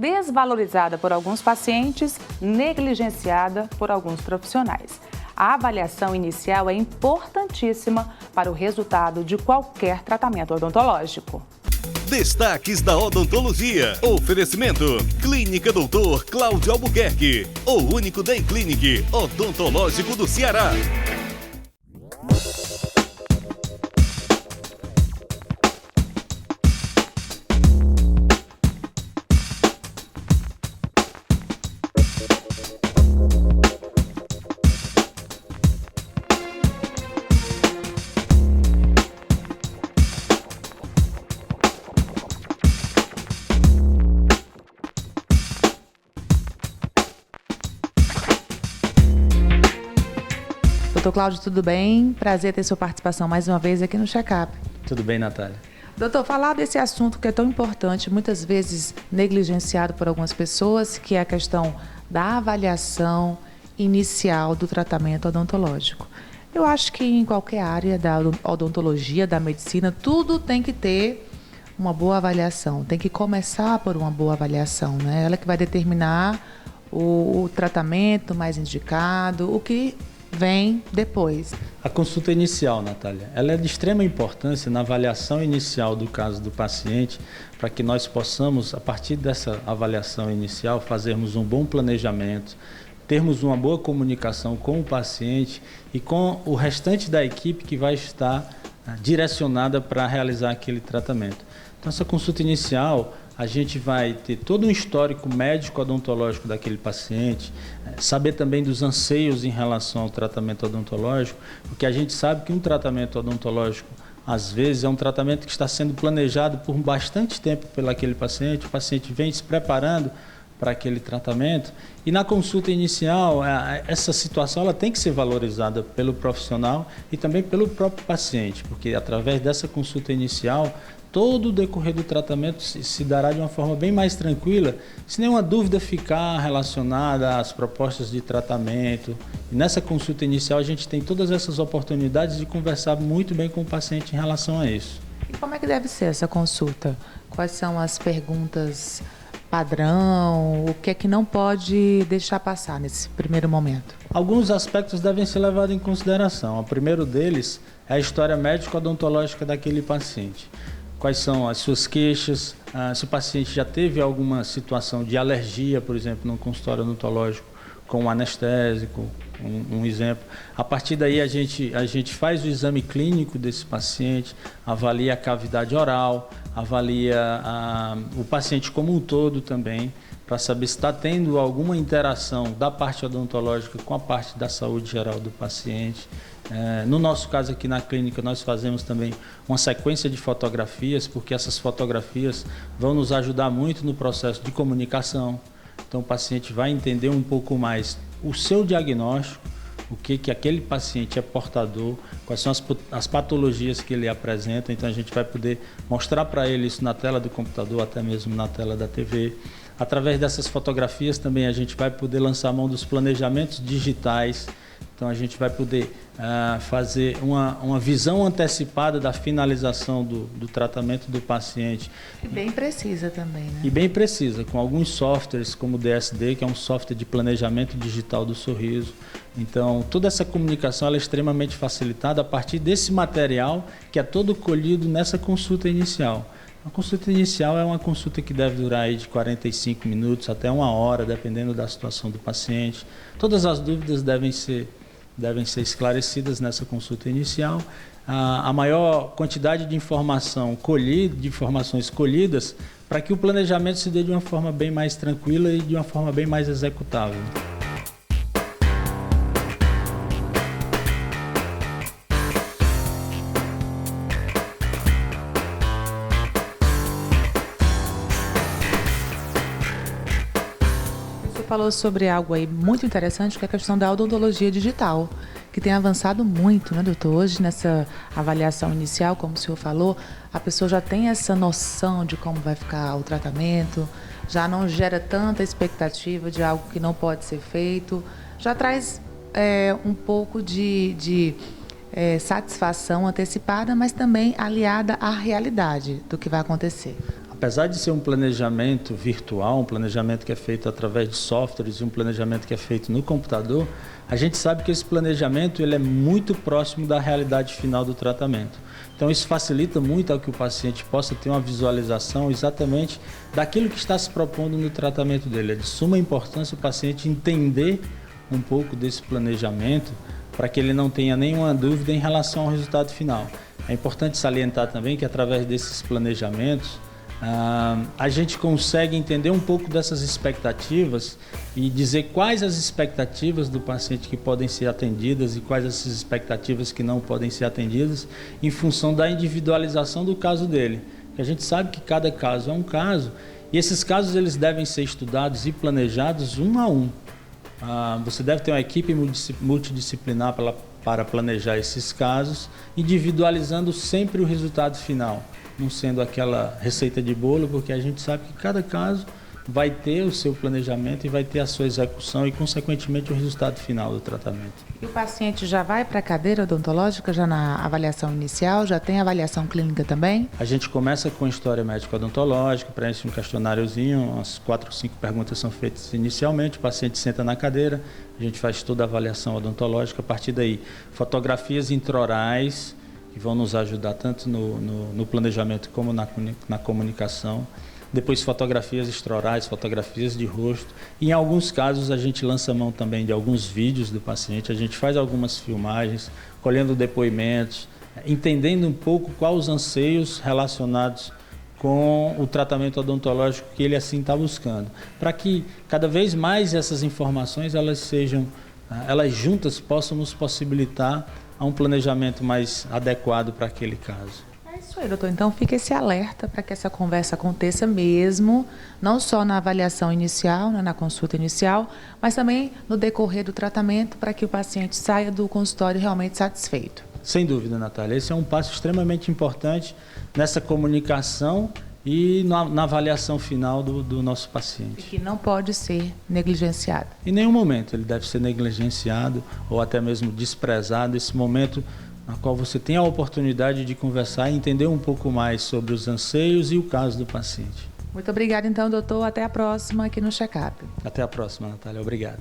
desvalorizada por alguns pacientes, negligenciada por alguns profissionais. A avaliação inicial é importantíssima para o resultado de qualquer tratamento odontológico. Destaques da odontologia. Oferecimento: Clínica Doutor Cláudio Albuquerque, o único Day Clinic odontológico do Ceará. Doutor Cláudio, tudo bem? Prazer ter sua participação mais uma vez aqui no Check-up. Tudo bem, Natália. Doutor, falar desse assunto que é tão importante, muitas vezes negligenciado por algumas pessoas, que é a questão da avaliação inicial do tratamento odontológico. Eu acho que em qualquer área da odontologia, da medicina, tudo tem que ter uma boa avaliação, tem que começar por uma boa avaliação, né? Ela que vai determinar o tratamento mais indicado, o que vem depois. A consulta inicial, Natália, ela é de extrema importância na avaliação inicial do caso do paciente, para que nós possamos, a partir dessa avaliação inicial, fazermos um bom planejamento, termos uma boa comunicação com o paciente e com o restante da equipe que vai estar direcionada para realizar aquele tratamento. Então, essa consulta inicial, a gente vai ter todo um histórico médico odontológico daquele paciente, saber também dos anseios em relação ao tratamento odontológico, porque a gente sabe que um tratamento odontológico, às vezes, é um tratamento que está sendo planejado por bastante tempo pelo aquele paciente, o paciente vem se preparando para aquele tratamento, e na consulta inicial, essa situação ela tem que ser valorizada pelo profissional e também pelo próprio paciente, porque através dessa consulta inicial, todo o decorrer do tratamento se dará de uma forma bem mais tranquila, se nenhuma dúvida ficar relacionada às propostas de tratamento. E nessa consulta inicial a gente tem todas essas oportunidades de conversar muito bem com o paciente em relação a isso. E como é que deve ser essa consulta? Quais são as perguntas padrão? O que é que não pode deixar passar nesse primeiro momento? Alguns aspectos devem ser levados em consideração. O primeiro deles é a história médico-odontológica daquele paciente. Quais são as suas queixas, se o paciente já teve alguma situação de alergia, por exemplo, no consultório odontológico, com um anestésico, um exemplo. A partir daí a gente faz o exame clínico desse paciente, avalia a cavidade oral, avalia o paciente como um todo também, para saber se está tendo alguma interação da parte odontológica com a parte da saúde geral do paciente. No nosso caso aqui na clínica, nós fazemos também uma sequência de fotografias, porque essas fotografias vão nos ajudar muito no processo de comunicação. Então o paciente vai entender um pouco mais o seu diagnóstico, o que aquele paciente é portador, quais são as patologias que ele apresenta. Então a gente vai poder mostrar para ele isso na tela do computador, até mesmo na tela da TV. Através dessas fotografias também a gente vai poder lançar a mão dos planejamentos digitais. Então a gente vai poder fazer uma visão antecipada da finalização do tratamento do paciente. E bem precisa também, né? E bem precisa, com alguns softwares como o DSD, que é um software de planejamento digital do sorriso. Então toda essa comunicação ela é extremamente facilitada a partir desse material que é todo colhido nessa consulta inicial. A consulta inicial é uma consulta que deve durar aí de 45 minutos até 1 hora, dependendo da situação do paciente. Todas as dúvidas devem ser esclarecidas nessa consulta inicial. A maior quantidade de informações colhidas para que o planejamento se dê de uma forma bem mais tranquila e de uma forma bem mais executável. Falou sobre algo aí muito interessante, que é a questão da odontologia digital, que tem avançado muito, né, doutor? Hoje, nessa avaliação inicial, como o senhor falou, a pessoa já tem essa noção de como vai ficar o tratamento, já não gera tanta expectativa de algo que não pode ser feito, já traz um pouco de satisfação antecipada, mas também aliada à realidade do que vai acontecer. A apesar de ser um planejamento virtual, um planejamento que é feito através de softwares e um planejamento que é feito no computador, a gente sabe que esse planejamento ele é muito próximo da realidade final do tratamento. Então isso facilita muito ao que o paciente possa ter uma visualização exatamente daquilo que está se propondo no tratamento dele. É de suma importância o paciente entender um pouco desse planejamento para que ele não tenha nenhuma dúvida em relação ao resultado final. É importante salientar também que através desses planejamentos a gente consegue entender um pouco dessas expectativas e dizer quais as expectativas do paciente que podem ser atendidas e quais as expectativas que não podem ser atendidas em função da individualização do caso dele. A gente sabe que cada caso é um caso e esses casos eles devem ser estudados e planejados um a um. Você deve ter uma equipe multidisciplinar para planejar esses casos, individualizando sempre o resultado final, não sendo aquela receita de bolo, porque a gente sabe que cada caso vai ter o seu planejamento e vai ter a sua execução e, consequentemente, o resultado final do tratamento. E o paciente já vai para a cadeira odontológica, já na avaliação inicial, já tem avaliação clínica também? A gente começa com história médico-odontológica, preenche um questionáriozinho, umas 4 ou 5 perguntas são feitas inicialmente, o paciente senta na cadeira, a gente faz toda a avaliação odontológica, a partir daí, fotografias intraorais, que vão nos ajudar tanto no planejamento como na comunicação. Depois fotografias extraorais, fotografias de rosto. E em alguns casos a gente lança mão também de alguns vídeos do paciente, a gente faz algumas filmagens, colhendo depoimentos, entendendo um pouco quais os anseios relacionados com o tratamento odontológico que ele assim está buscando. Para que cada vez mais essas informações elas juntas possam nos possibilitar a um planejamento mais adequado para aquele caso. É isso aí, doutor. Então fica esse alerta para que essa conversa aconteça mesmo, não só na avaliação inicial, né, na consulta inicial, mas também no decorrer do tratamento, para que o paciente saia do consultório realmente satisfeito. Sem dúvida, Natália. Esse é um passo extremamente importante nessa comunicação e na avaliação final do nosso paciente. E que não pode ser negligenciado. Em nenhum momento ele deve ser negligenciado ou até mesmo desprezado. Esse momento na qual você tem a oportunidade de conversar e entender um pouco mais sobre os anseios e o caso do paciente. Muito obrigada, então, doutor. Até a próxima aqui no Check-up. Até a próxima, Natália. Obrigado.